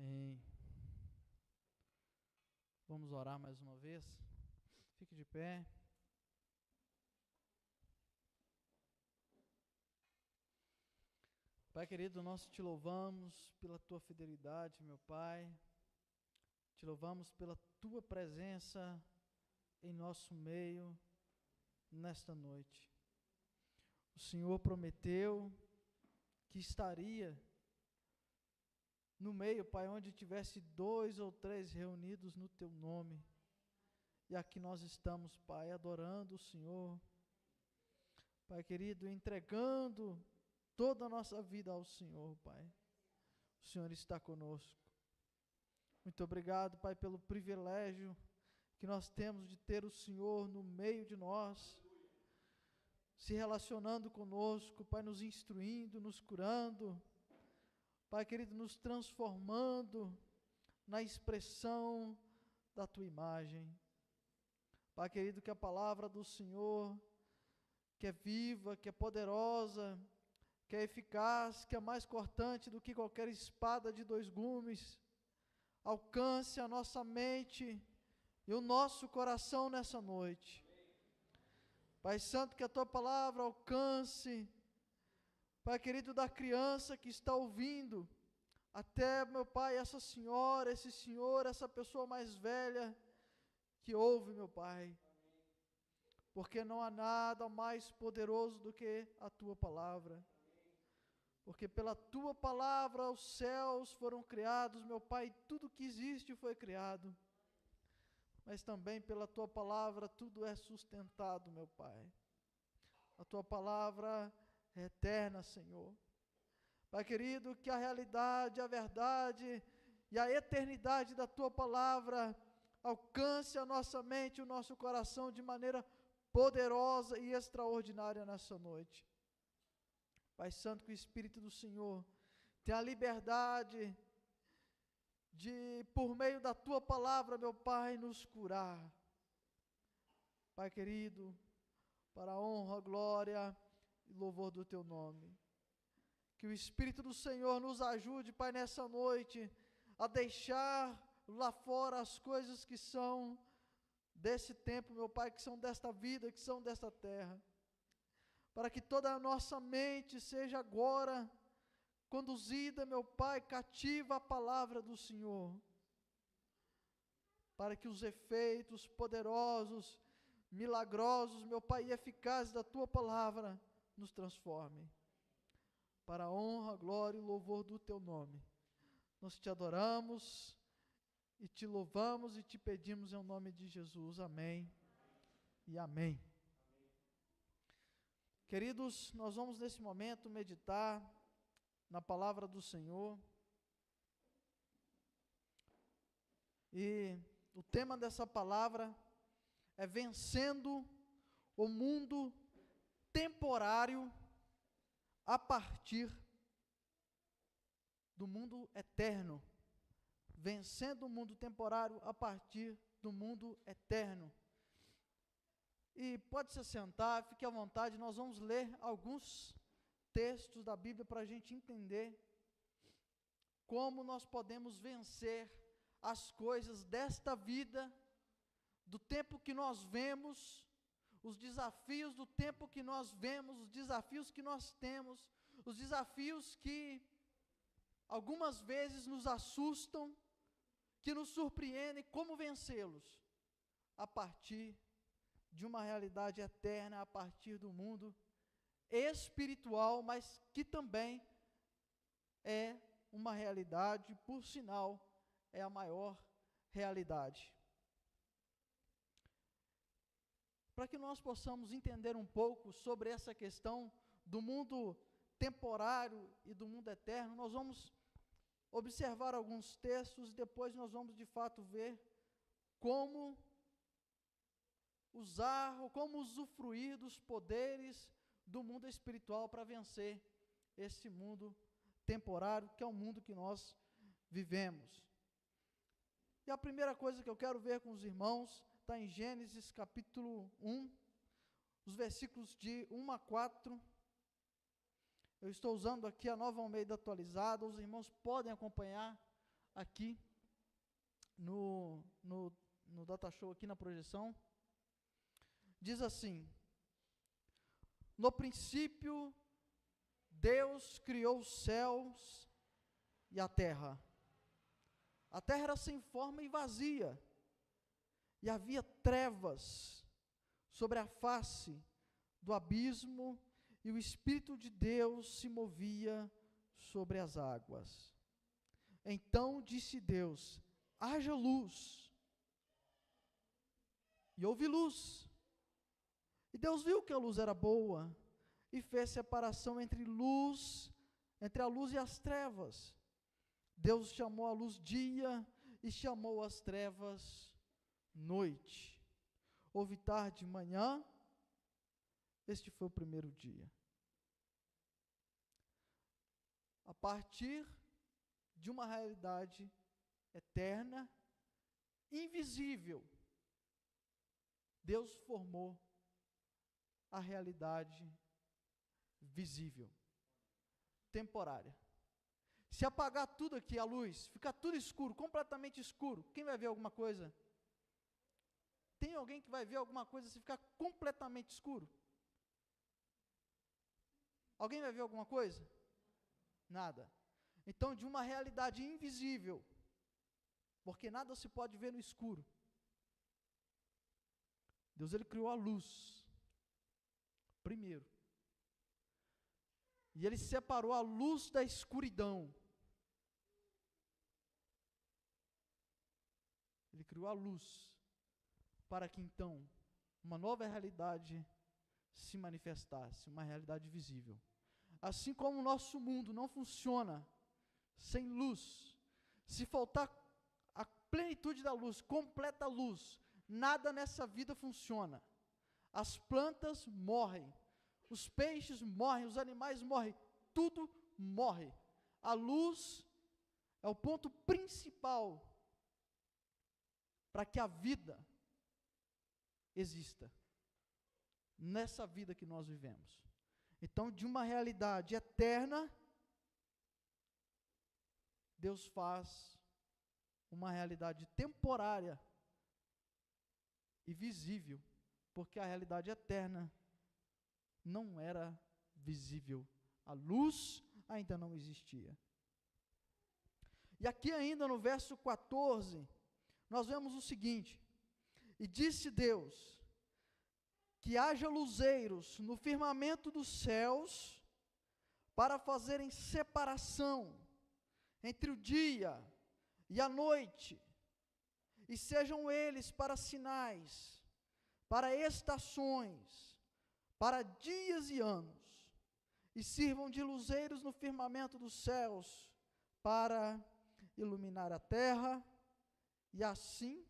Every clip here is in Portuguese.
Amém. Vamos orar mais uma vez. Fique de pé. Pai querido, nós te louvamos pela tua fidelidade, meu Pai. Te louvamos pela tua presença em nosso meio nesta noite. O Senhor prometeu que estaria no meio, Pai, onde tivesse 2 ou 3 reunidos no Teu nome. E aqui nós estamos, Pai, adorando o Senhor. Pai querido, entregando toda a nossa vida ao Senhor, Pai. O Senhor está conosco. Muito obrigado, Pai, pelo privilégio que nós temos de ter o Senhor no meio de nós, se relacionando conosco, Pai, nos instruindo, nos curando, Pai querido, nos transformando na expressão da Tua imagem. Pai querido, que a palavra do Senhor, que é viva, que é poderosa, que é eficaz, que é mais cortante do que qualquer espada de 2 gumes, alcance a nossa mente e o nosso coração nessa noite. Pai Santo, que a Tua palavra alcance, Pai querido, da criança que está ouvindo, até, meu Pai, essa senhora, esse senhor, essa pessoa mais velha que ouve, meu Pai. Porque não há nada mais poderoso do que a Tua palavra. Porque pela Tua palavra os céus foram criados, meu Pai, tudo que existe foi criado. Mas também pela Tua palavra tudo é sustentado, meu Pai. A Tua palavra é eterna, Senhor. Pai querido, que a realidade, a verdade e a eternidade da Tua palavra alcance a nossa mente e o nosso coração de maneira poderosa e extraordinária nessa noite. Pai Santo, que o Espírito do Senhor tenha a liberdade de, por meio da Tua palavra, meu Pai, nos curar. Pai querido, para a honra, glória e louvor do Teu nome. Que o Espírito do Senhor nos ajude, Pai, nessa noite, a deixar lá fora as coisas que são desse tempo, meu Pai, que são desta vida, que são desta terra. Para que toda a nossa mente seja agora conduzida, meu Pai, cativa à palavra do Senhor. Para que os efeitos poderosos, milagrosos, meu Pai, e eficazes da Tua palavra nos transformem. Para a honra, glória e louvor do Teu nome. Nós te adoramos e te louvamos e te pedimos em nome de Jesus. Amém e amém. Queridos, nós vamos nesse momento meditar na palavra do Senhor. E o tema dessa palavra é vencendo o mundo temporário a partir do mundo eterno. Vencendo o mundo temporário a partir do mundo eterno. E pode se sentar, fique à vontade, nós vamos ler alguns textos da Bíblia para a gente entender como nós podemos vencer as coisas desta vida, do tempo que nós vemos, os desafios do tempo que nós vemos, os desafios que nós temos, os desafios que algumas vezes nos assustam, que nos surpreendem, como vencê-los a partir de uma realidade eterna, a partir do mundo espiritual, mas que também é uma realidade, por sinal, é a maior realidade. Para que nós possamos entender um pouco sobre essa questão do mundo temporário e do mundo eterno, nós vamos observar alguns textos e depois nós vamos de fato ver como usar ou como usufruir dos poderes do mundo espiritual para vencer esse mundo temporário, que é o mundo que nós vivemos. E a primeira coisa que eu quero ver com os irmãos está em Gênesis capítulo 1, os versículos de 1 a 4. Eu estou usando aqui a Nova Almeida atualizada, os irmãos podem acompanhar aqui no data show, aqui na projeção. Diz assim: no princípio, Deus criou os céus e a terra. A terra era sem forma e vazia, e havia trevas sobre a face do abismo, e o Espírito de Deus se movia sobre as águas. Então disse Deus: haja luz. E houve luz. E Deus viu que a luz era boa, e fez separação entre a luz e as trevas. Deus chamou a luz dia, e chamou as trevas noite. Houve tarde e manhã, este foi o primeiro dia. A partir de uma realidade eterna, invisível, Deus formou a realidade visível, temporária. Se apagar tudo aqui, a luz, ficar tudo escuro, completamente escuro, quem vai ver alguma coisa? Tem alguém que vai ver alguma coisa se ficar completamente escuro? Alguém vai ver alguma coisa? Nada. Então, de uma realidade invisível, porque nada se pode ver no escuro, Deus, ele criou a luz, primeiro, e ele separou a luz da escuridão. Ele criou a luz, para que então, uma nova realidade se manifestasse, uma realidade visível. Assim como o nosso mundo não funciona sem luz, se faltar a plenitude da luz, completa luz, nada nessa vida funciona. As plantas morrem, os peixes morrem, os animais morrem, tudo morre. A luz é o ponto principal para que a vida exista nessa vida que nós vivemos. Então, de uma realidade eterna, Deus faz uma realidade temporária e visível, porque a realidade eterna não era visível. A luz ainda não existia. E aqui ainda no verso 14, nós vemos o seguinte: e disse Deus, que haja luzeiros no firmamento dos céus, para fazerem separação entre o dia e a noite, e sejam eles para sinais, para estações, para dias e anos, e sirvam de luzeiros no firmamento dos céus, para iluminar a terra. E assim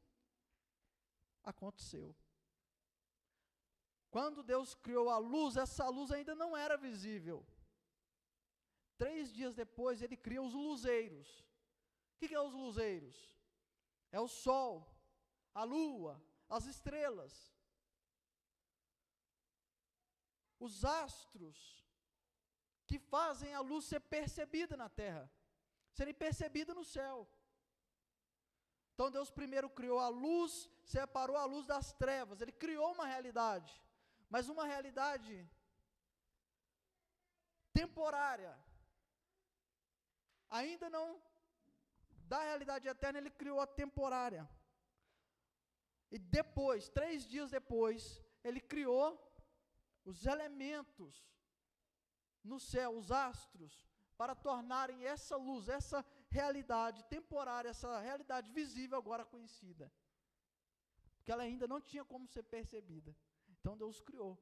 aconteceu. Quando Deus criou a luz, essa luz ainda não era visível. 3 dias depois, ele cria os luzeiros. O que é os luzeiros? É o sol, a lua, as estrelas, os astros, que fazem a luz ser percebida na terra, serem percebida no céu. Então Deus primeiro criou a luz, separou a luz das trevas, ele criou uma realidade, mas uma realidade temporária, ainda não da realidade eterna, ele criou a temporária. E depois, 3 dias depois, ele criou os elementos no céu, os astros, para tornarem essa luz, essa realidade temporária, essa realidade visível agora conhecida. Porque ela ainda não tinha como ser percebida. Então Deus criou,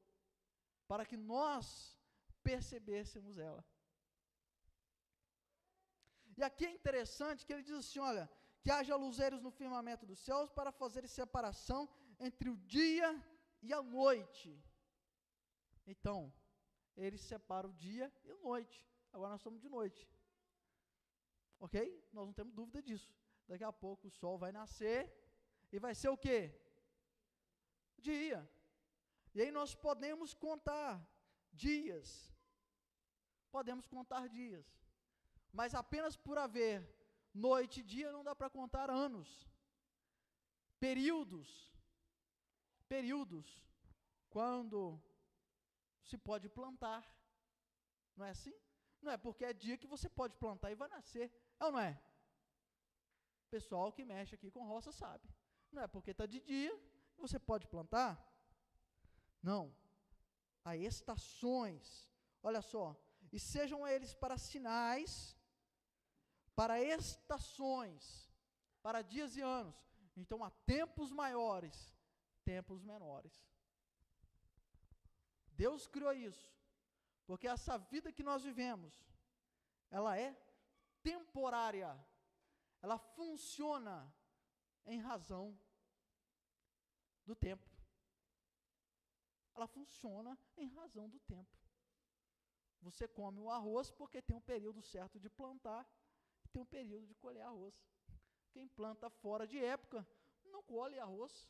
para que nós percebêssemos ela. E aqui é interessante que ele diz assim, olha, que haja luzeiros no firmamento dos céus para fazer separação entre o dia e a noite. Então, ele separa o dia e a noite. Agora nós estamos de noite. Ok? Nós não temos dúvida disso. Daqui a pouco o sol vai nascer e vai ser o quê? Dia. E aí nós podemos contar dias. Podemos contar dias. Mas apenas por haver Noite e dia não dá para contar anos. Períodos, quando se pode plantar. Não é assim? Não é porque é dia que você pode plantar e vai nascer. É ou não é? O pessoal que mexe aqui com roça sabe. Não é porque está de dia que você pode plantar. Não. Há estações. Olha só. E sejam eles para sinais, para estações, para dias e anos. Então há tempos maiores, tempos menores. Deus criou isso, porque essa vida que nós vivemos, ela é temporária, ela funciona em razão do tempo. Ela funciona em razão do tempo. Você come o arroz porque tem um período certo de plantar, e tem um período de colher arroz. Quem planta fora de época, não colhe arroz,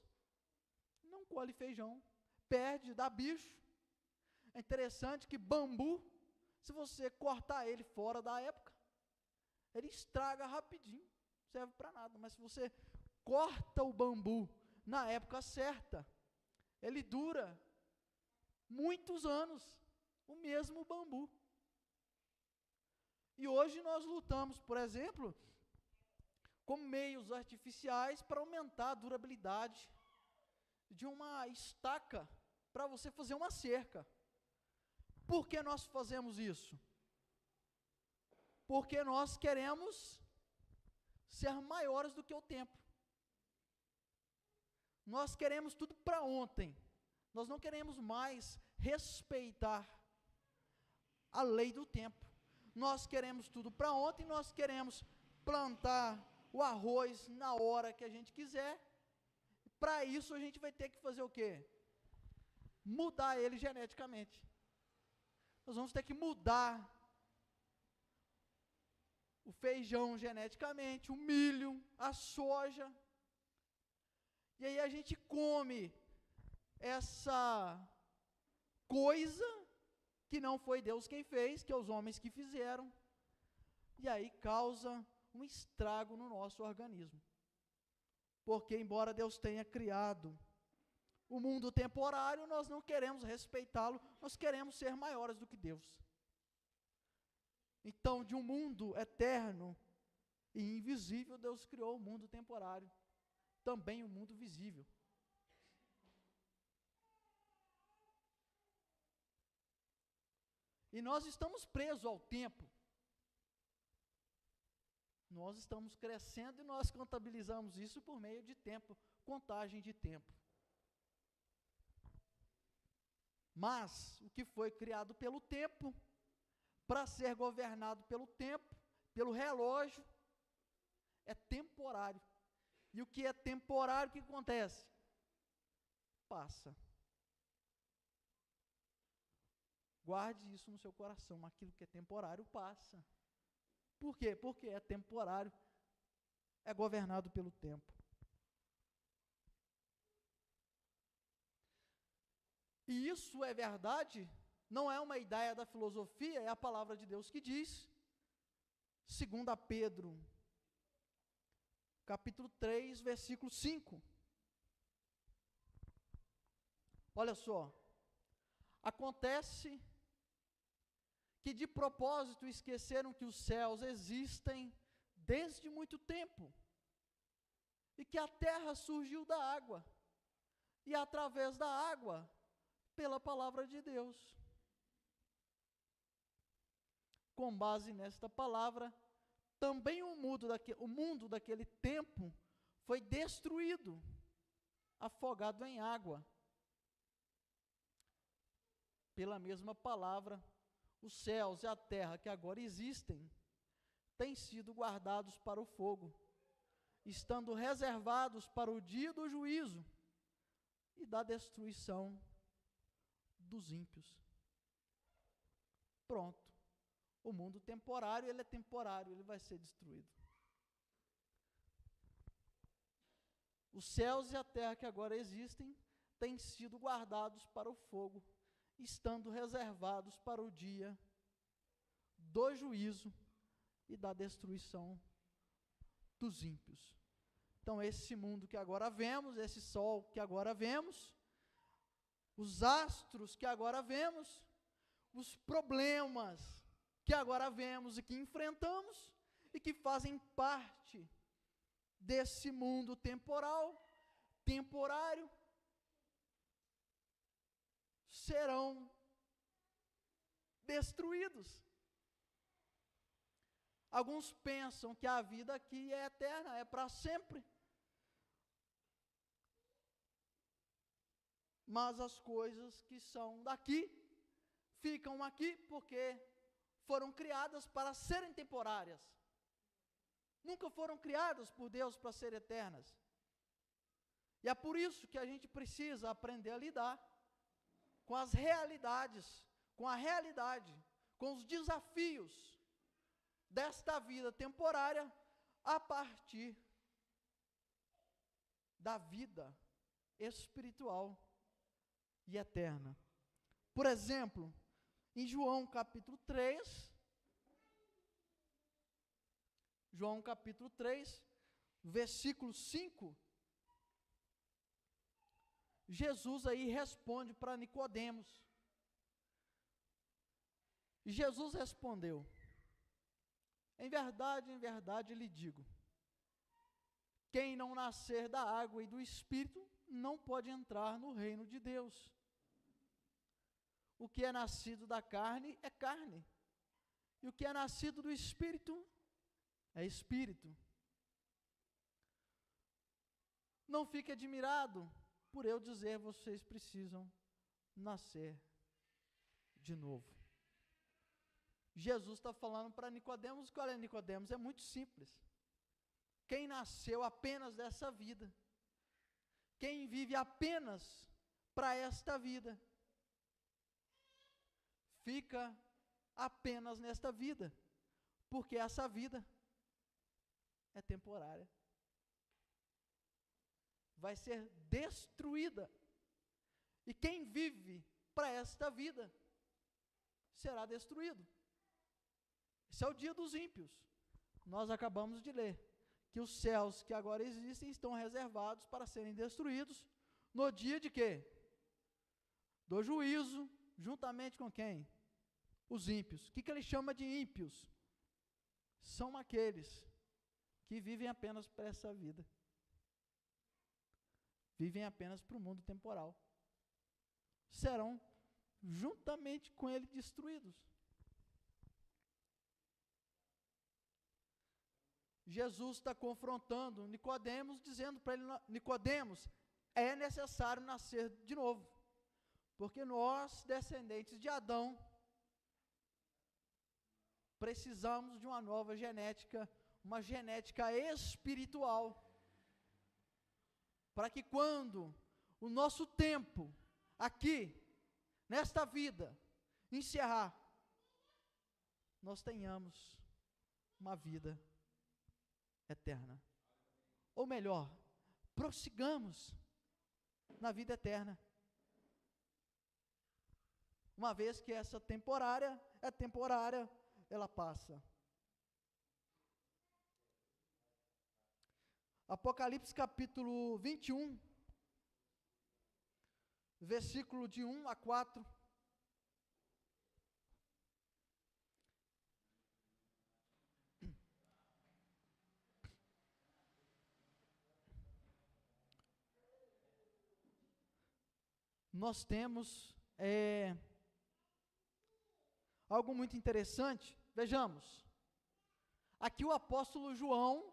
não colhe feijão, perde, dá bicho. É interessante que bambu, se você cortar ele fora da época, ele estraga rapidinho, não serve para nada. Mas se você corta o bambu na época certa, ele dura muitos anos, o mesmo bambu. E hoje nós lutamos, por exemplo, com meios artificiais para aumentar a durabilidade de uma estaca para você fazer uma cerca. Por que nós fazemos isso? Porque nós queremos ser maiores do que o tempo. Nós queremos tudo para ontem. Nós não queremos mais respeitar a lei do tempo. Nós queremos tudo para ontem, nós queremos plantar o arroz na hora que a gente quiser. Para isso a gente vai ter que fazer o quê? Mudar ele geneticamente. Nós vamos ter que mudar o feijão geneticamente, o milho, a soja. E aí a gente come essa coisa que não foi Deus quem fez, que é os homens que fizeram, e aí causa um estrago no nosso organismo. Porque embora Deus tenha criado o mundo temporário, nós não queremos respeitá-lo, nós queremos ser maiores do que Deus. Então, de um mundo eterno e invisível, Deus criou o mundo temporário, também o mundo visível. E nós estamos presos ao tempo. Nós estamos crescendo e nós contabilizamos isso por meio de tempo, contagem de tempo. Mas o que foi criado pelo tempo, para ser governado pelo tempo, pelo relógio, é temporário. E o que é temporário, o que acontece? Passa. Guarde isso no seu coração, aquilo que é temporário passa. Por quê? Porque é temporário, é governado pelo tempo. E isso é verdade, não é uma ideia da filosofia, é a palavra de Deus que diz, 2 Pedro, capítulo 3, versículo 5. Olha só, acontece que de propósito esqueceram que os céus existem desde muito tempo, e que a terra surgiu da água, e através da água, pela palavra de Deus. Com base nesta palavra, também o mundo daquele tempo foi destruído, afogado em água. Pela mesma palavra, os céus e a terra que agora existem, têm sido guardados para o fogo, estando reservados para o dia do juízo e da destruição dos ímpios. Pronto. O mundo temporário, ele é temporário, ele vai ser destruído. Os céus e a terra que agora existem, têm sido guardados para o fogo, estando reservados para o dia do juízo e da destruição dos ímpios. Então, esse mundo que agora vemos, esse sol que agora vemos, os astros que agora vemos, os problemas que agora vemos e que enfrentamos, e que fazem parte desse mundo temporal, temporário, serão destruídos. Alguns pensam que a vida aqui é eterna, é para sempre. Mas as coisas que são daqui, ficam aqui porque foram criadas para serem temporárias. Nunca foram criadas por Deus para serem eternas. E é por isso que a gente precisa aprender a lidar com as realidades, com a realidade, com os desafios desta vida temporária a partir da vida espiritual e eterna. Por exemplo, em João capítulo 3, versículo 5, Jesus aí responde para Nicodemos. E Jesus respondeu: em verdade lhe digo, quem não nascer da água e do Espírito não pode entrar no reino de Deus. O que é nascido da carne é carne, e o que é nascido do Espírito é Espírito. Não fique admirado por eu dizer, vocês precisam nascer de novo. Jesus está falando para Nicodemos, qual é Nicodemos? É muito simples. Quem nasceu apenas dessa vida, quem vive apenas para esta vida, fica apenas nesta vida, porque essa vida é temporária. Vai ser destruída. E quem vive para esta vida será destruído. Esse é o dia dos ímpios. Nós acabamos de ler que os céus que agora existem estão reservados para serem destruídos no dia de quê? Do juízo, juntamente com quem? Os ímpios. O que ele chama de ímpios? São aqueles que vivem apenas para essa vida. Vivem apenas para o mundo temporal. Serão juntamente com ele destruídos. Jesus está confrontando Nicodemos, dizendo para ele: Nicodemos, é necessário nascer de novo, porque nós, descendentes de Adão, precisamos de uma nova genética, uma genética espiritual, para que quando o nosso tempo aqui, nesta vida, encerrar, nós tenhamos uma vida eterna. Ou melhor, prossigamos na vida eterna. Uma vez que essa temporária é temporária, ela passa. Apocalipse capítulo 21, versículo de 1 a 4. Nós temos algo muito interessante. Vejamos, aqui o apóstolo João,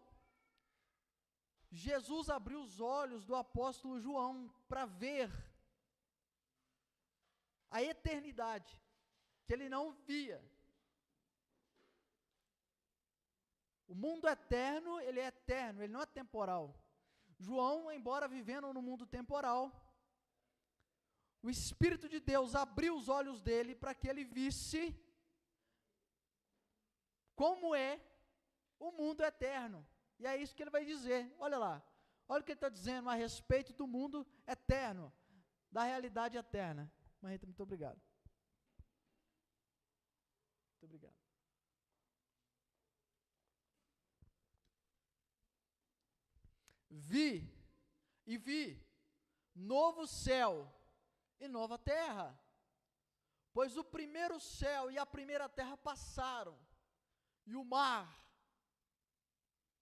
Jesus abriu os olhos do apóstolo João para ver a eternidade, que ele não via. O mundo eterno, ele é eterno, ele não é temporal. João, embora vivendo no mundo temporal, o Espírito de Deus abriu os olhos dele para que ele visse como é o mundo eterno. E é isso que ele vai dizer. Olha lá, olha o que ele está dizendo a respeito do mundo eterno, da realidade eterna. Marreta, muito obrigado. Muito obrigado. vi novo céu e nova terra, pois o primeiro céu e a primeira terra passaram, e o mar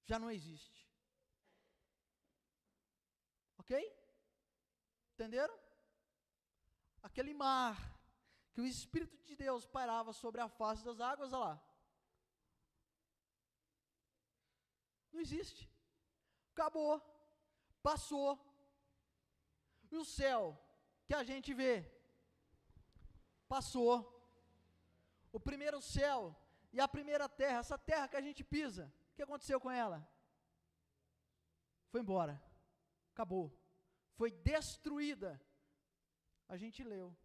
já não existe. Ok? Entenderam? Aquele mar que o Espírito de Deus pairava sobre a face das águas, olha lá, não existe. Acabou. Passou. E o céu que a gente vê, passou. O primeiro céu e a primeira terra, essa terra que a gente pisa, o que aconteceu com ela? Foi embora. Acabou. Foi destruída. A gente leu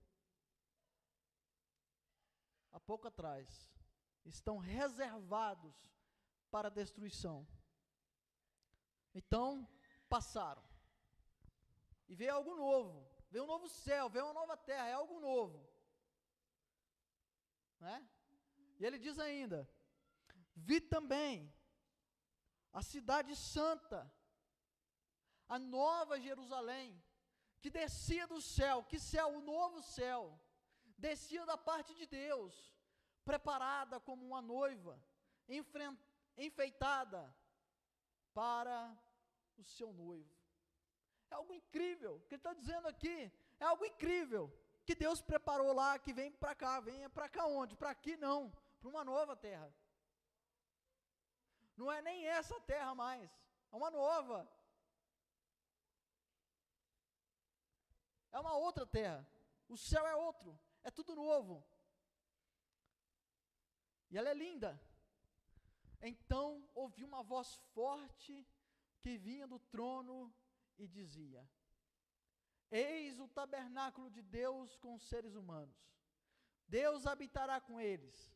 há pouco atrás. Estão reservados para destruição. Então, passaram. E veio algo novo. Veio um novo céu, veio uma nova terra, é algo novo. Né? E ele diz ainda: vi também a cidade santa, a nova Jerusalém, que descia do céu. Que céu? O novo céu. Descia da parte de Deus, preparada como uma noiva, enfeitada para o seu noivo. É algo incrível, o que ele está dizendo aqui, é algo incrível, que Deus preparou lá, que vem para cá. Venha para cá onde? Para aqui não, para uma nova terra. Não é nem essa terra mais, é uma nova. É uma outra terra, o céu é outro, é tudo novo. E ela é linda. Então ouvi uma voz forte que vinha do trono e dizia: eis o tabernáculo de Deus com os seres humanos. Deus habitará com eles.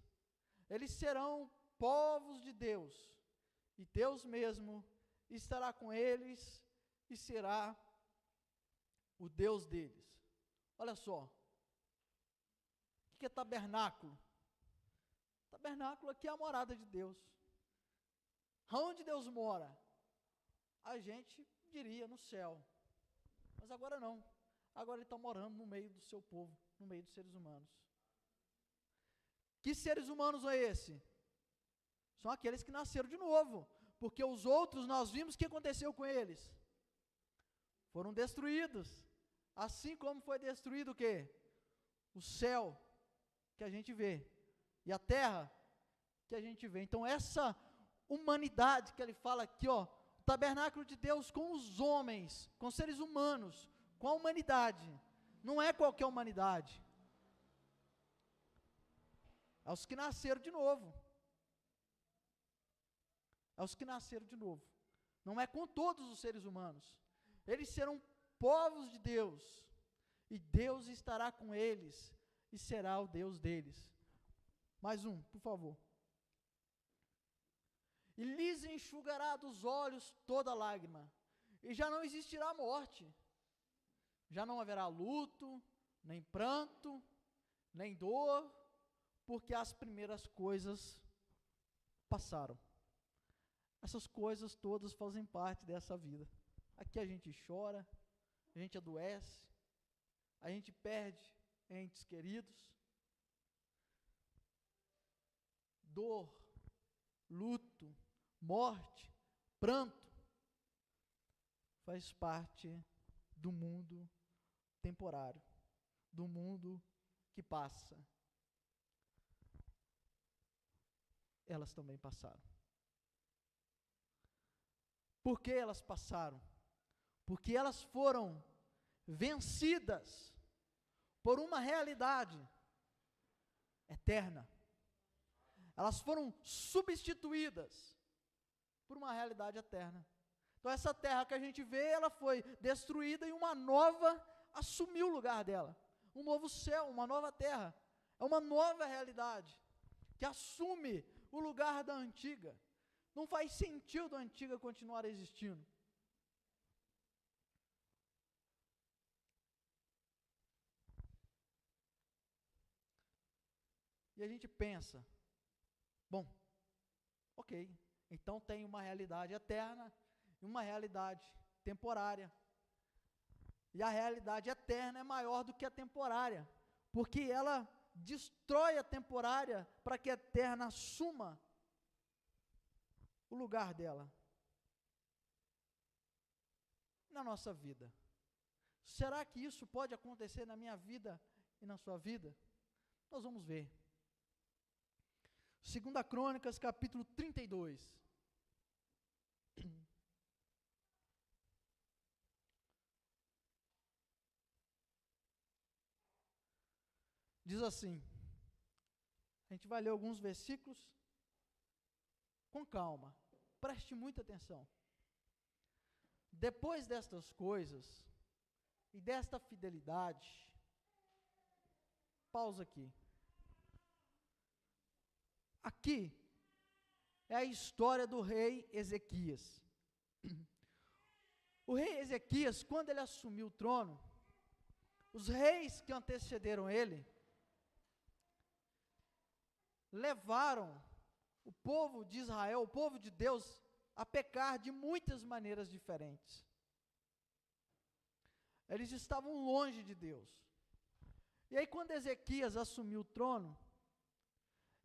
Eles serão povos de Deus, e Deus mesmo estará com eles e será o Deus deles. Olha só, o que é tabernáculo? Tabernáculo aqui é a morada de Deus. Onde Deus mora? A gente diria no céu, mas agora não. Agora ele está morando no meio do seu povo, no meio dos seres humanos. Que seres humanos é esse? São aqueles que nasceram de novo, porque os outros nós vimos o que aconteceu com eles. Foram destruídos, assim como foi destruído o quê? O céu que a gente vê e a terra que a gente vê. Então essa humanidade que ele fala aqui, ó, o tabernáculo de Deus com os homens, com os seres humanos, com a humanidade, não é qualquer humanidade, é os que nasceram de novo, é os que nasceram de novo, não é com todos os seres humanos. Eles serão povos de Deus, e Deus estará com eles, e será o Deus deles. Mais um, por favor. E lhes enxugará dos olhos toda lágrima, e já não existirá morte, já não haverá luto, nem pranto, nem dor, porque as primeiras coisas passaram. Essas coisas todas fazem parte dessa vida. Aqui a gente chora, a gente adoece, a gente perde entes queridos, dor, luto, morte, pranto, faz parte do mundo temporário, do mundo que passa. Elas também passaram. Por que elas passaram? Porque elas foram vencidas por uma realidade eterna. Elas foram substituídas por uma realidade eterna. Então essa terra que a gente vê, ela foi destruída e uma nova assumiu o lugar dela. Um novo céu, uma nova terra. É uma nova realidade que assume o lugar da antiga. Não faz sentido a antiga continuar existindo. E a gente pensa, bom, ok, então tem uma realidade eterna e uma realidade temporária. E a realidade eterna é maior do que a temporária, porque ela destrói a temporária para que a eterna assuma o lugar dela na nossa vida. Será que isso pode acontecer na minha vida e na sua vida? Nós vamos ver. 2 Crônicas, capítulo 32. Diz assim, a gente vai ler alguns versículos com calma, preste muita atenção. Depois destas coisas e desta fidelidade, pausa aqui. Aqui é a história do rei Ezequias. O rei Ezequias, quando ele assumiu o trono, os reis que antecederam ele levaram o povo de Israel, o povo de Deus, a pecar de muitas maneiras diferentes. Eles estavam longe de Deus. E aí, quando Ezequias assumiu o trono,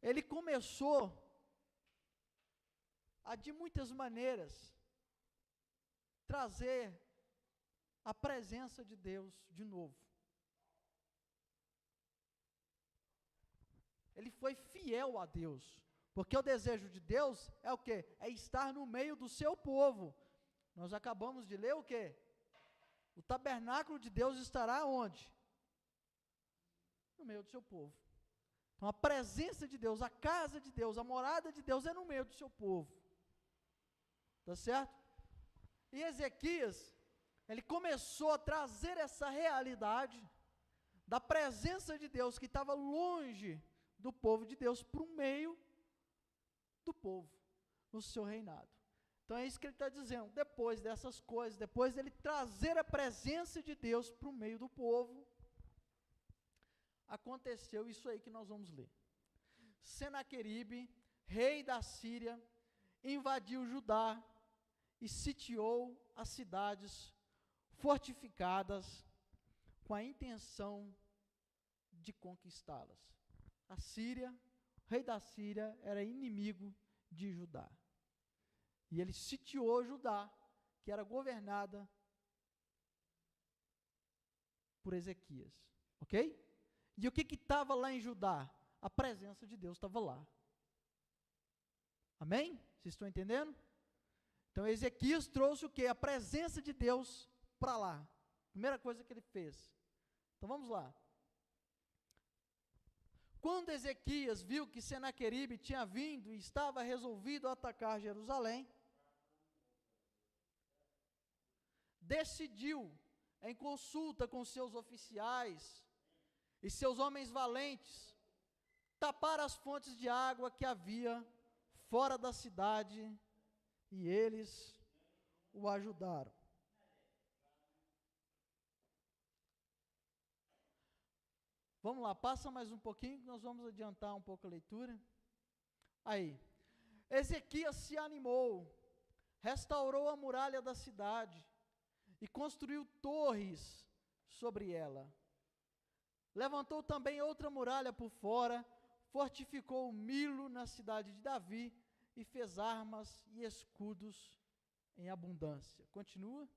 ele começou a, de muitas maneiras, trazer a presença de Deus de novo. Ele foi fiel a Deus, porque o desejo de Deus é o quê? É estar no meio do seu povo. Nós acabamos de ler o quê? O tabernáculo de Deus estará onde? No meio do seu povo. Então a presença de Deus, a casa de Deus, a morada de Deus é no meio do seu povo. Tá certo? E Ezequias, ele começou a trazer essa realidade da presença de Deus que estava longe do povo de Deus para o meio do povo, no seu reinado. Então é isso que ele está dizendo. Depois dessas coisas, depois dele trazer a presença de Deus para o meio do povo, aconteceu isso aí que nós vamos ler. Senaqueribe, rei da Síria, invadiu Judá e sitiou as cidades fortificadas com a intenção de conquistá-las. A Síria, o rei da Síria era inimigo de Judá. E ele sitiou Judá, que era governada por Ezequias. Ok? E o que estava lá em Judá? A presença de Deus estava lá. Amém? Vocês estão entendendo? Então Ezequias trouxe o quê? A presença de Deus para lá. Primeira coisa que ele fez. Então vamos lá. Quando Ezequias viu que Senaqueribe tinha vindo e estava resolvido a atacar Jerusalém, decidiu, em consulta com seus oficiais e seus homens valentes, tapar as fontes de água que havia fora da cidade, e eles o ajudaram. Vamos lá, passa mais um pouquinho, que nós vamos adiantar um pouco a leitura. Aí, Ezequias se animou, restaurou a muralha da cidade e construiu torres sobre ela. Levantou também outra muralha por fora, fortificou o Milo na cidade de Davi e fez armas e escudos em abundância. Continua.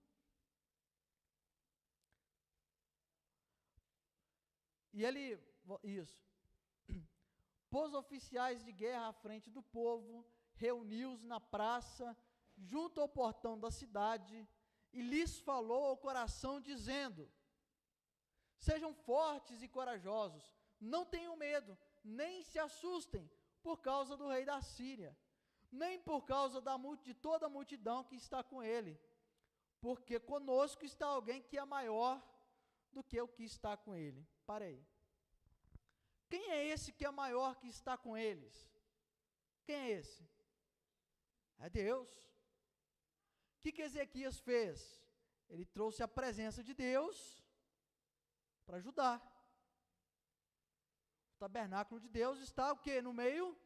E ele, pôs oficiais de guerra à frente do povo, reuniu-os na praça, junto ao portão da cidade, e lhes falou ao coração, dizendo: sejam fortes e corajosos, não tenham medo, nem se assustem por causa do rei da Síria, nem por causa de toda a multidão que está com ele, porque conosco está alguém que é maior do que o que está com ele. Parei. Quem é esse que é maior que está com eles? Quem é esse? É Deus. O que Ezequias fez? Ele trouxe a presença de Deus para ajudar. O tabernáculo de Deus está o quê? No meio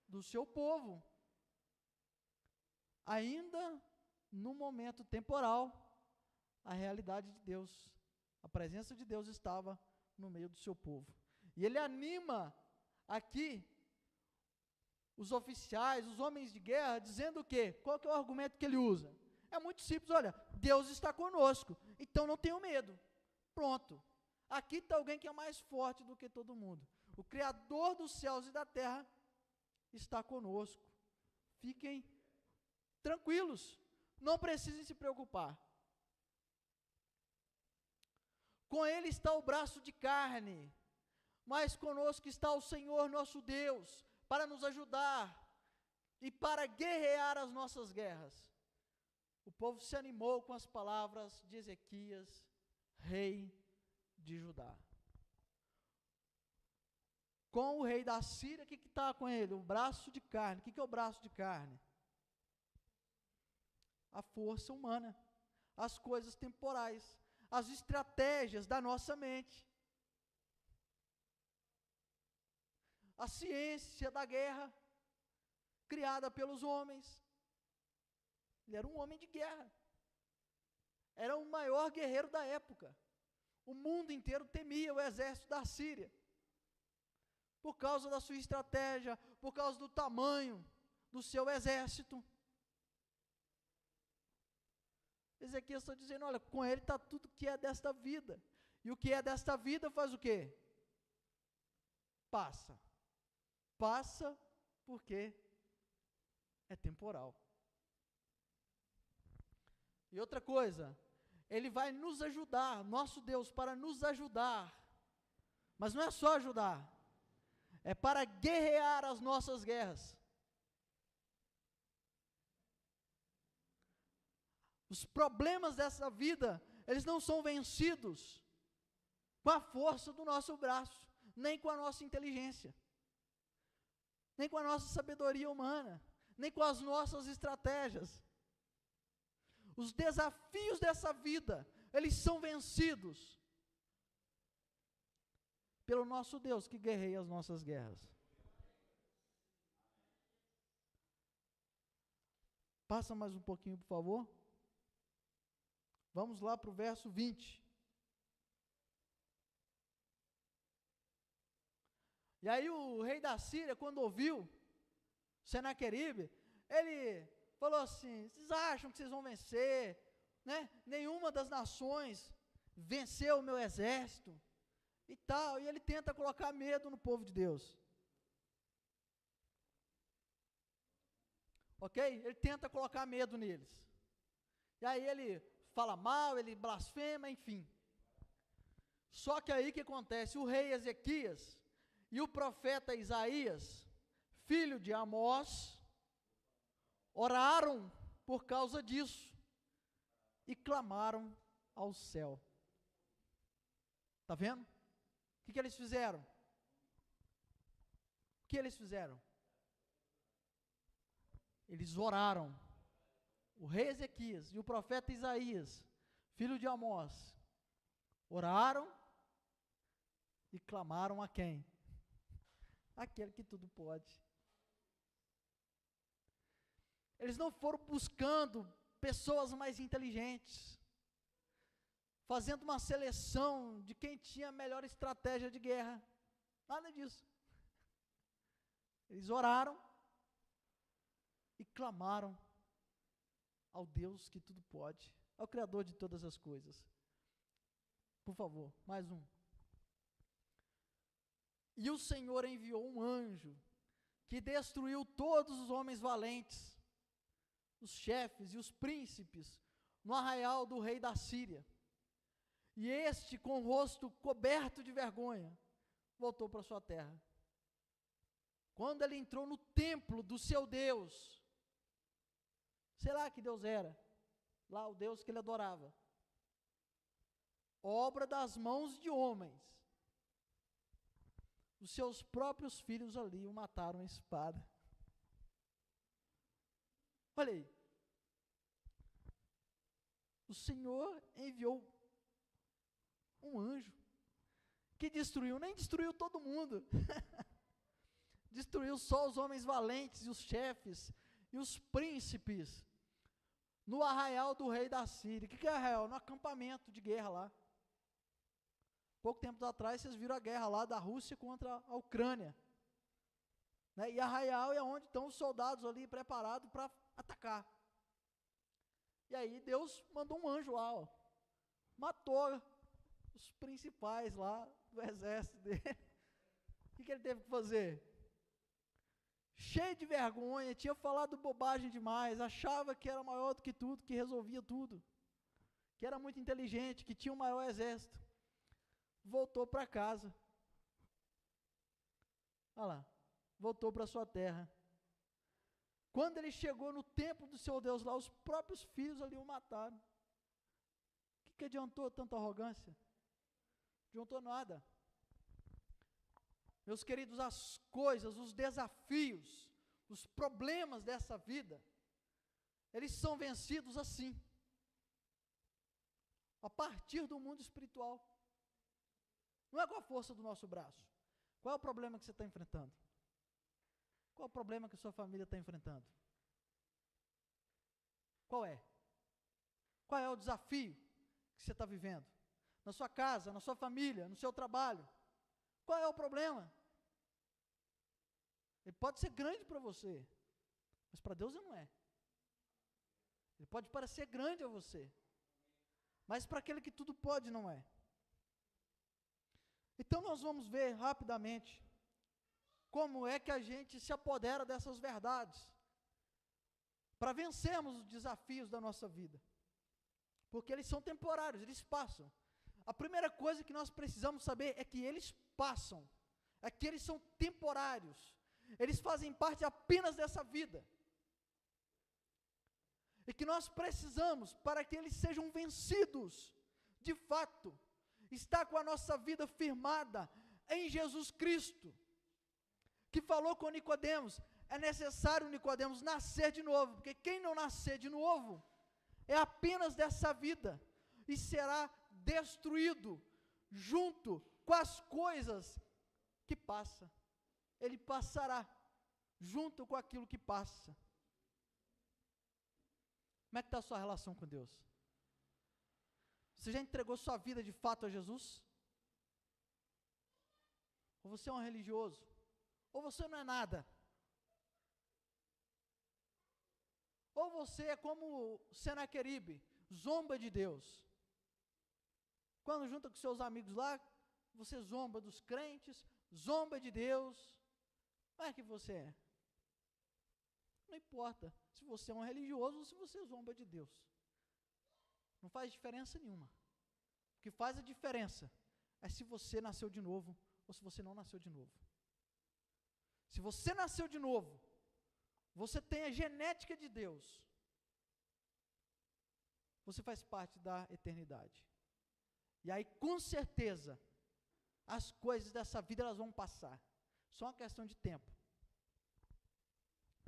do seu povo. Ainda no momento temporal, a realidade de Deus, a presença de Deus estava no meio do seu povo. E ele anima aqui os oficiais, os homens de guerra, dizendo o quê? Qual que é o argumento que ele usa? É muito simples, olha, Deus está conosco, então não tenham medo. Pronto. Aqui está alguém que é mais forte do que todo mundo. O Criador dos céus e da terra está conosco. Fiquem tranquilos, não precisem se preocupar. Com ele está o braço de carne, mas conosco está o Senhor nosso Deus, para nos ajudar e para guerrear as nossas guerras. O povo se animou com as palavras de Ezequias, rei de Judá. Com o rei da Síria, o que está com ele? O braço de carne. O que é o braço de carne? A força humana, as coisas temporais, as estratégias da nossa mente, a ciência da guerra, criada pelos homens. Ele era um homem de guerra, era o maior guerreiro da época. O mundo inteiro temia o exército da Síria, por causa da sua estratégia, por causa do tamanho do seu exército. Ezequias está dizendo, olha, com ele está tudo que é desta vida, e o que é desta vida faz o quê? Passa porque é temporal. E outra coisa, ele vai nos ajudar, nosso Deus, para nos ajudar, mas não é só ajudar, é para guerrear as nossas guerras. Os problemas dessa vida, eles não são vencidos com a força do nosso braço, nem com a nossa inteligência, nem com a nossa sabedoria humana, nem com as nossas estratégias. Os desafios dessa vida, eles são vencidos pelo nosso Deus que guerreia as nossas guerras. Passa mais um pouquinho, por favor. Vamos lá para o verso 20. E aí o rei da Síria, quando ouviu Senaqueribe, ele falou assim, vocês acham que vocês vão vencer? Né? Nenhuma das nações venceu o meu exército e tal. E ele tenta colocar medo no povo de Deus. Ok? Ele tenta colocar medo neles. E aí ele fala mal, ele blasfema, enfim. Só que aí o que acontece? O rei Ezequias e o profeta Isaías, filho de Amós, oraram por causa disso e clamaram ao céu. Está vendo? O que eles fizeram? O que eles fizeram? Eles oraram. O rei Ezequias e o profeta Isaías, filho de Amós, oraram e clamaram a quem? Aquele que tudo pode. Eles não foram buscando pessoas mais inteligentes, fazendo uma seleção de quem tinha a melhor estratégia de guerra. Nada disso. Eles oraram e clamaram ao Deus que tudo pode, ao Criador de todas as coisas. Por favor, mais um. E o Senhor enviou um anjo que destruiu todos os homens valentes, os chefes e os príncipes, no arraial do rei da Síria. E este, com o rosto coberto de vergonha, voltou para sua terra. Quando ele entrou no templo do seu Deus, sei lá que Deus era, lá o Deus que ele adorava, obra das mãos de homens, os seus próprios filhos ali o mataram à espada. Olha aí, o Senhor enviou um anjo que destruiu, nem destruiu todo mundo, destruiu só os homens valentes e os chefes e os príncipes, no arraial do rei da Síria. O que é arraial? No acampamento de guerra lá. Pouco tempo atrás, vocês viram a guerra lá da Rússia contra a Ucrânia. Né? E arraial é onde estão os soldados ali preparados para atacar. E aí Deus mandou um anjo lá, ó, matou os principais lá do exército dele. O que ele teve que fazer? Cheio de vergonha, tinha falado bobagem demais, achava que era maior do que tudo, que resolvia tudo, que era muito inteligente, que tinha o maior exército. Voltou para casa. Olha lá, voltou para sua terra. Quando ele chegou no templo do seu Deus lá, os próprios filhos ali o mataram. O que adiantou tanta arrogância? Não adiantou nada. Meus queridos, as coisas, os desafios, os problemas dessa vida, eles são vencidos assim, a partir do mundo espiritual. Não é com a força do nosso braço. Qual é o problema que você está enfrentando? Qual é o problema que a sua família está enfrentando? Qual é? Qual é o desafio que você está vivendo? Na sua casa, na sua família, no seu trabalho? Qual é o problema? Ele pode ser grande para você, mas para Deus ele não é. Ele pode parecer grande a você, mas para aquele que tudo pode não é. Então nós vamos ver rapidamente como é que a gente se apodera dessas verdades para vencermos os desafios da nossa vida, porque eles são temporários, eles passam. A primeira coisa que nós precisamos saber é que eles passam, é que eles são temporários, eles fazem parte apenas dessa vida, e que nós precisamos, para que eles sejam vencidos, de fato, estar com a nossa vida firmada em Jesus Cristo, que falou com Nicodemos. É necessário, Nicodemos, nascer de novo, porque quem não nascer de novo, é apenas dessa vida, e será destruído, junto com as coisas que passa. Ele passará, junto com aquilo que passa. Como é que está a sua relação com Deus? Você já entregou sua vida de fato a Jesus? Ou você é um religioso? Ou você não é nada? Ou você é como Senaqueribe, zomba de Deus? Quando junta com seus amigos lá, você zomba dos crentes, zomba de Deus. Como é que você é? Não importa se você é um religioso ou se você zomba de Deus. Não faz diferença nenhuma. O que faz a diferença é se você nasceu de novo ou se você não nasceu de novo. Se você nasceu de novo, você tem a genética de Deus, você faz parte da eternidade. E aí, com certeza, as coisas dessa vida elas vão passar. Só uma questão de tempo.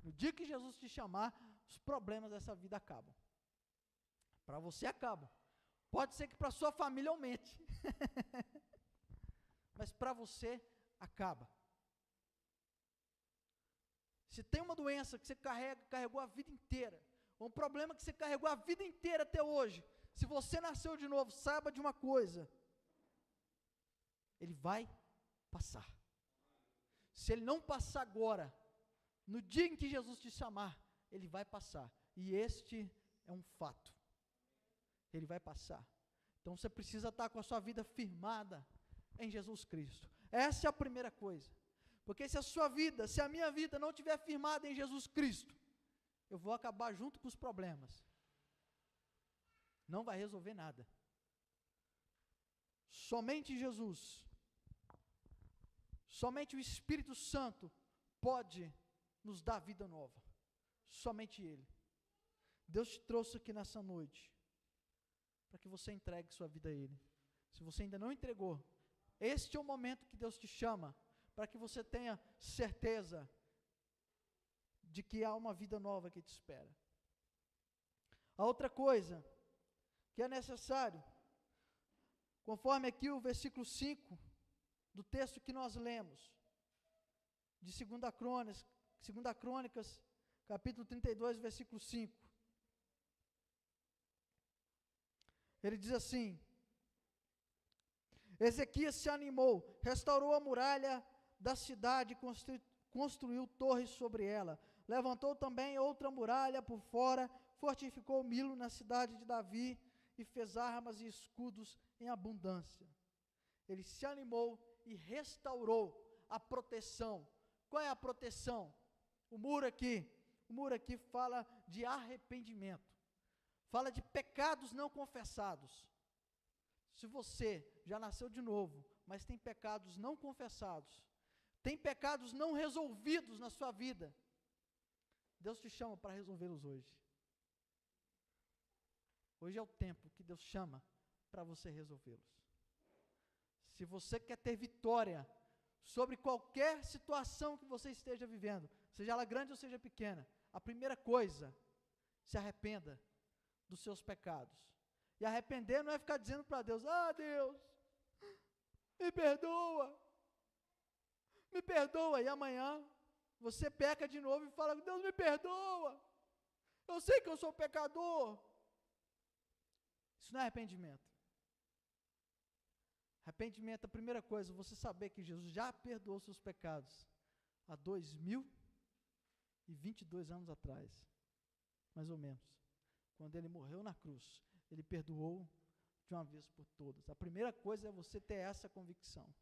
No dia que Jesus te chamar, os problemas dessa vida acabam. Para você acabam. Pode ser que para sua família aumente. Mas para você acaba. Se tem uma doença que você carregou a vida inteira, ou um problema que você carregou a vida inteira até hoje, se você nasceu de novo, saiba de uma coisa: ele vai passar. Se ele não passar agora, no dia em que Jesus te chamar, ele vai passar. E este é um fato. Ele vai passar. Então você precisa estar com a sua vida firmada em Jesus Cristo. Essa é a primeira coisa. Porque se a sua vida, se a minha vida não estiver firmada em Jesus Cristo, eu vou acabar junto com os problemas. Não vai resolver nada. Somente Jesus, somente o Espírito Santo pode nos dar vida nova. Somente Ele. Deus te trouxe aqui nessa noite para que você entregue sua vida a Ele. Se você ainda não entregou, este é o momento que Deus te chama, para que você tenha certeza de que há uma vida nova que te espera. A outra coisa que é necessário, conforme aqui o versículo 5 do texto que nós lemos, de 2 Crônicas, capítulo 32, versículo 5. Ele diz assim: Ezequias se animou, restaurou a muralha da cidade, construiu torres sobre ela. Levantou também outra muralha por fora, fortificou Milo na cidade de Davi e fez armas e escudos em abundância. Ele se animou e restaurou a proteção. Qual é a proteção? O muro aqui fala de arrependimento. Fala de pecados não confessados. Se você já nasceu de novo, mas tem pecados não confessados, tem pecados não resolvidos na sua vida, Deus te chama para resolvê-los hoje. Hoje é o tempo que Deus chama para você resolvê-los. Se você quer ter vitória sobre qualquer situação que você esteja vivendo, seja ela grande ou seja pequena, a primeira coisa, se arrependa dos seus pecados. E arrepender não é ficar dizendo para Deus: ah, Deus, me perdoa, e amanhã você peca de novo e fala: Deus, me perdoa, eu sei que eu sou pecador. Isso não é arrependimento. Arrependimento, a primeira coisa, você saber que Jesus já perdoou seus pecados há 2022 anos atrás, mais ou menos, quando ele morreu na cruz. Ele perdoou de uma vez por todas. A primeira coisa é você ter essa convicção.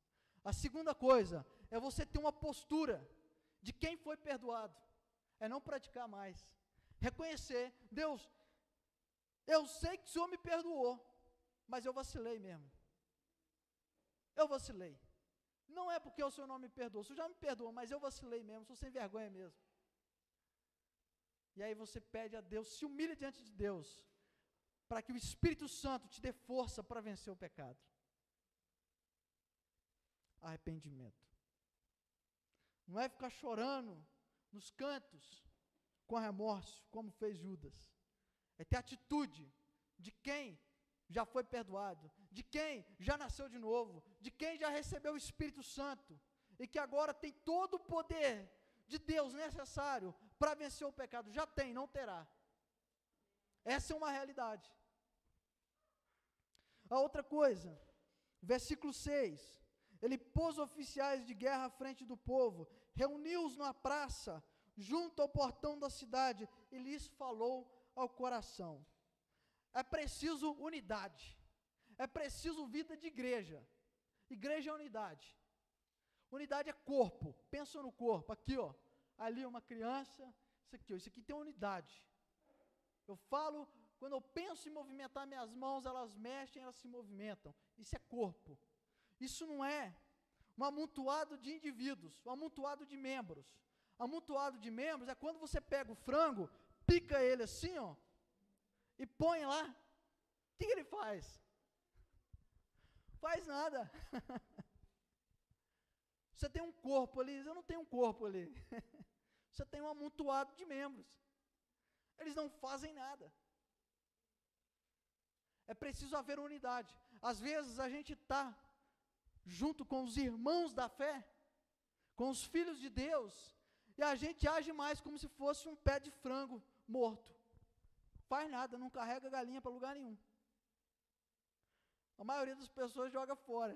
A segunda coisa é você ter uma postura de quem foi perdoado. É não praticar mais. Reconhecer: Deus, eu sei que o Senhor me perdoou, mas eu vacilei mesmo. Eu vacilei. Não é porque o Senhor não me perdoou. O Senhor já me perdoou, mas eu vacilei mesmo. Sou sem vergonha mesmo. E aí você pede a Deus, se humilha diante de Deus, para que o Espírito Santo te dê força para vencer o pecado. Arrependimento. Não é ficar chorando nos cantos com remorso, como fez Judas. É ter atitude de quem já foi perdoado, de quem já nasceu de novo, de quem já recebeu o Espírito Santo e que agora tem todo o poder de Deus necessário para vencer o pecado. Já tem, não terá. Essa é uma realidade. A outra coisa, versículo 6, ele pôs oficiais de guerra à frente do povo, reuniu-os numa praça, junto ao portão da cidade, e lhes falou ao coração. É preciso unidade, é preciso vida de igreja. Igreja é unidade. Unidade é corpo, pensa no corpo, aqui ó, ali uma criança, isso aqui ó, isso aqui tem unidade. Eu falo, quando eu penso em movimentar minhas mãos, elas mexem, elas se movimentam. Isso é corpo. Isso não é um amontoado de indivíduos, um amontoado de membros. Amontoado de membros é quando você pega o frango, pica ele assim, ó, e põe lá. O que ele faz? Faz nada. Você tem um corpo ali, eu não tenho um corpo ali. Você tem um amontoado de membros. Eles não fazem nada. É preciso haver unidade. Às vezes a gente está junto com os irmãos da fé, com os filhos de Deus, e a gente age mais como se fosse um pé de frango morto. Faz nada, não carrega galinha para lugar nenhum. A maioria das pessoas joga fora.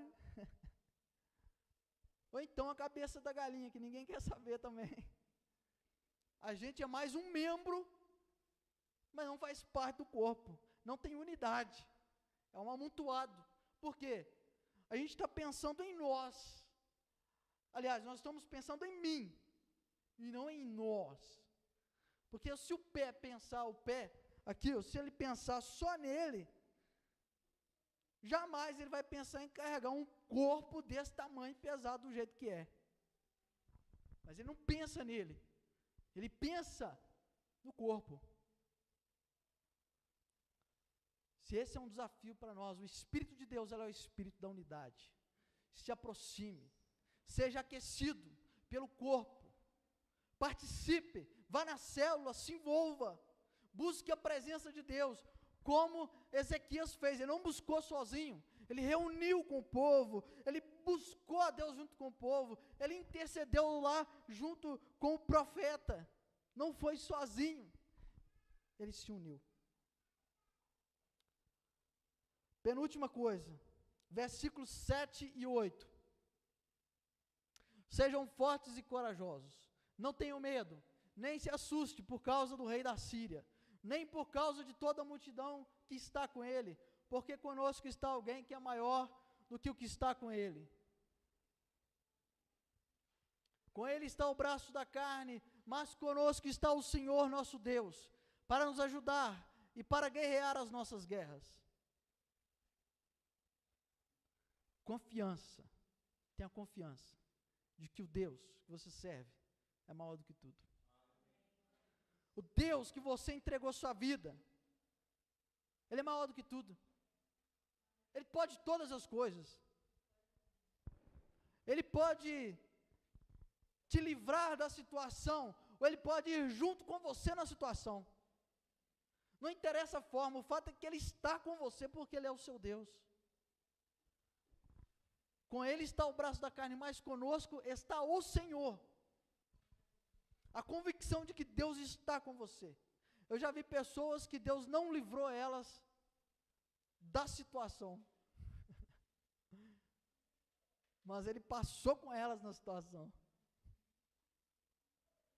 Ou então a cabeça da galinha, que ninguém quer saber também. A gente é mais um membro, mas não faz parte do corpo. Não tem unidade. É um amontoado. Por quê? A gente está pensando em nós. Aliás, nós estamos pensando em mim, e não em nós. Porque se o pé pensar, o pé, aqui, se ele pensar só nele, jamais ele vai pensar em carregar um corpo desse tamanho, pesado do jeito que é. Mas ele não pensa nele. Ele pensa no corpo. Se esse é um desafio para nós, o Espírito de Deus, ele é o Espírito da unidade. Se aproxime. Seja aquecido pelo corpo. Participe. Vá na célula, se envolva. Busque a presença de Deus. Como Ezequias fez, ele não buscou sozinho, ele reuniu com o povo, ele buscou a Deus junto com o povo, ele intercedeu lá junto com o profeta, não foi sozinho, ele se uniu. Penúltima coisa, versículos 7 e 8. Sejam fortes e corajosos, não tenham medo, nem se assuste por causa do rei da Síria, nem por causa de toda a multidão que está com ele, porque conosco está alguém que é maior do que o que está com ele. Com ele está o braço da carne, mas conosco está o Senhor nosso Deus, para nos ajudar e para guerrear as nossas guerras. Confiança, tenha confiança de que o Deus que você serve é maior do que tudo. O Deus que você entregou sua vida, Ele é maior do que tudo. Ele pode todas as coisas. Ele pode te livrar da situação, ou Ele pode ir junto com você na situação. Não interessa a forma, o fato é que Ele está com você porque Ele é o seu Deus. Com Ele está o braço da carne, mas conosco está o Senhor. A convicção de que Deus está com você. Eu já vi pessoas que Deus não livrou elas da situação, mas Ele passou com elas na situação.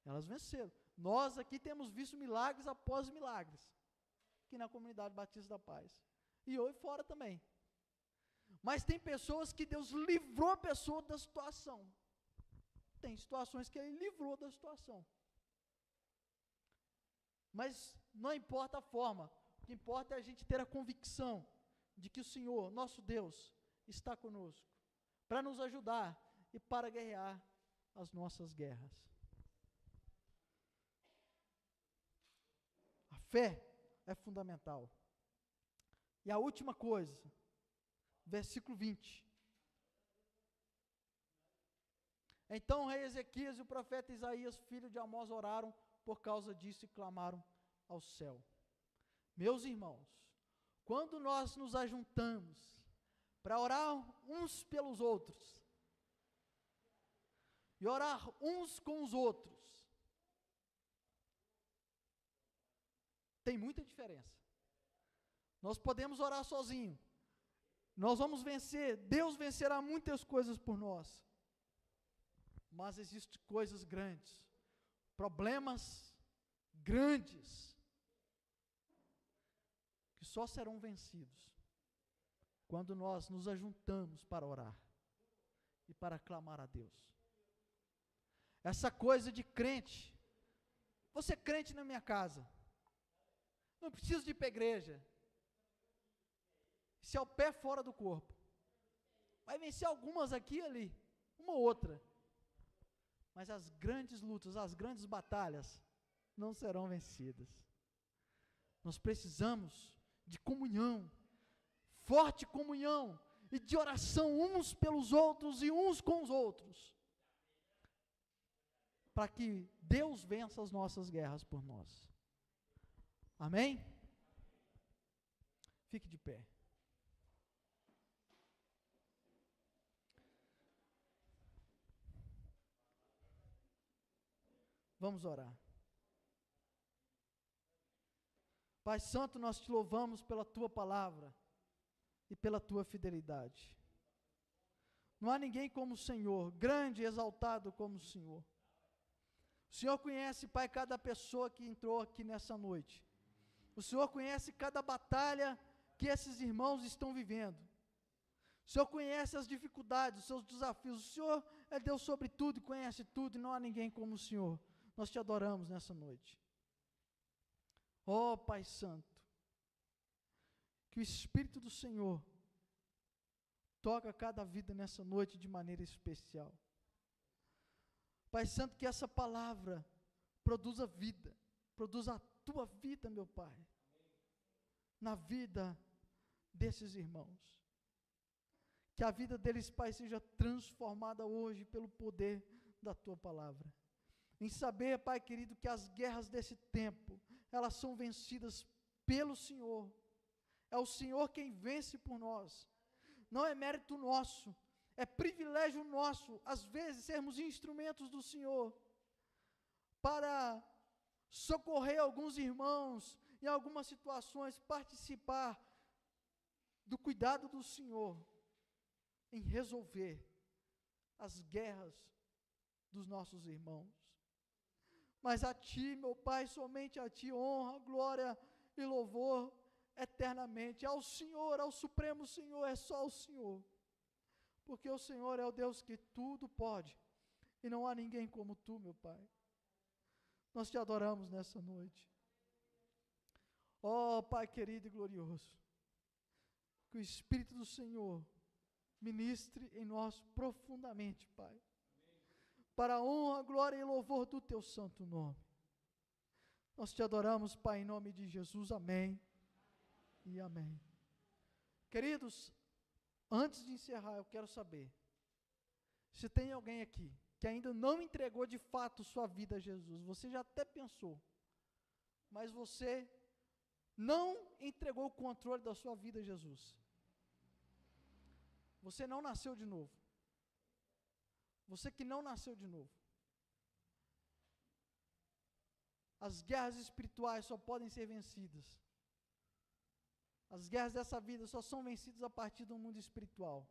Elas venceram. Nós aqui temos visto milagres após milagres, aqui na Comunidade Batista da Paz, e hoje fora também. Mas tem pessoas que Deus livrou a pessoa da situação. Tem situações que Ele livrou da situação. Mas não importa a forma, o que importa é a gente ter a convicção de que o Senhor, nosso Deus, está conosco, para nos ajudar e para guerrear as nossas guerras. A fé é fundamental. E a última coisa, versículo 20. Então o rei Ezequias e o profeta Isaías, filho de Amós, oraram por causa disso e clamaram ao céu. Meus irmãos, quando nós nos ajuntamos para orar uns pelos outros, e orar uns com os outros, tem muita diferença. Nós podemos orar sozinho, nós vamos vencer, Deus vencerá muitas coisas por nós, mas existem coisas grandes, problemas grandes, que só serão vencidos quando nós nos ajuntamos para orar e para clamar a Deus. Essa coisa de crente, você é crente na minha casa, não preciso de ir para a igreja, se é o pé fora do corpo, vai vencer algumas aqui e ali, uma ou outra, mas as grandes lutas, as grandes batalhas não serão vencidas. Nós precisamos de comunhão, forte comunhão e de oração uns pelos outros e uns com os outros, para que Deus vença as nossas guerras por nós. Amém? Fique de pé. Vamos orar. Pai Santo, nós te louvamos pela Tua palavra e pela Tua fidelidade. Não há ninguém como o Senhor, grande e exaltado como o Senhor. O Senhor conhece, Pai, cada pessoa que entrou aqui nessa noite. O Senhor conhece cada batalha que esses irmãos estão vivendo. O Senhor conhece as dificuldades, os seus desafios. O Senhor é Deus sobre tudo e conhece tudo, e não há ninguém como o Senhor. Nós te adoramos nessa noite. Ó Pai Santo, que o Espírito do Senhor toca cada vida nessa noite de maneira especial. Pai Santo, que essa palavra produza vida, produza a Tua vida, meu Pai, na vida desses irmãos. Que a vida deles, Pai, seja transformada hoje pelo poder da Tua palavra. Em saber, Pai querido, que as guerras desse tempo, elas são vencidas pelo Senhor. É o Senhor quem vence por nós. Não é mérito nosso, é privilégio nosso, às vezes, sermos instrumentos do Senhor para socorrer alguns irmãos, em algumas situações, participar do cuidado do Senhor em resolver as guerras dos nossos irmãos. Mas a Ti, meu Pai, somente a Ti, honra, glória e louvor eternamente. Ao Senhor, ao Supremo Senhor, é só o Senhor. Porque o Senhor é o Deus que tudo pode, e não há ninguém como Tu, meu Pai. Nós Te adoramos nessa noite. Ó Pai querido e glorioso, que o Espírito do Senhor ministre em nós profundamente, Pai, para a honra, glória e louvor do Teu santo nome. Nós Te adoramos, Pai, em nome de Jesus, amém e amém. Queridos, antes de encerrar, eu quero saber se tem alguém aqui que ainda não entregou de fato sua vida a Jesus. Você já até pensou, mas você não entregou o controle da sua vida a Jesus. Você não nasceu de novo. Você que não nasceu de novo. As guerras espirituais só podem ser vencidas. As guerras dessa vida só são vencidas a partir do mundo espiritual.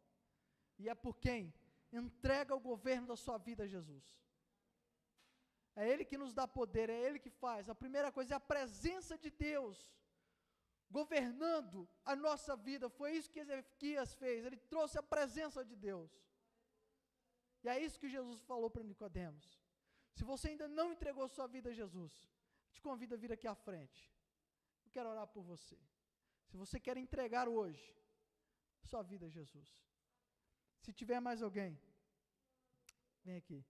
E é por quem entrega o governo da sua vida a Jesus. É Ele que nos dá poder, é Ele que faz. A primeira coisa é a presença de Deus governando a nossa vida. Foi isso que Ezequias fez. Ele trouxe a presença de Deus. E é isso que Jesus falou para Nicodemos. Se você ainda não entregou sua vida a Jesus, te convido a vir aqui à frente. Eu quero orar por você. Se você quer entregar hoje sua vida a Jesus. Se tiver mais alguém, vem aqui.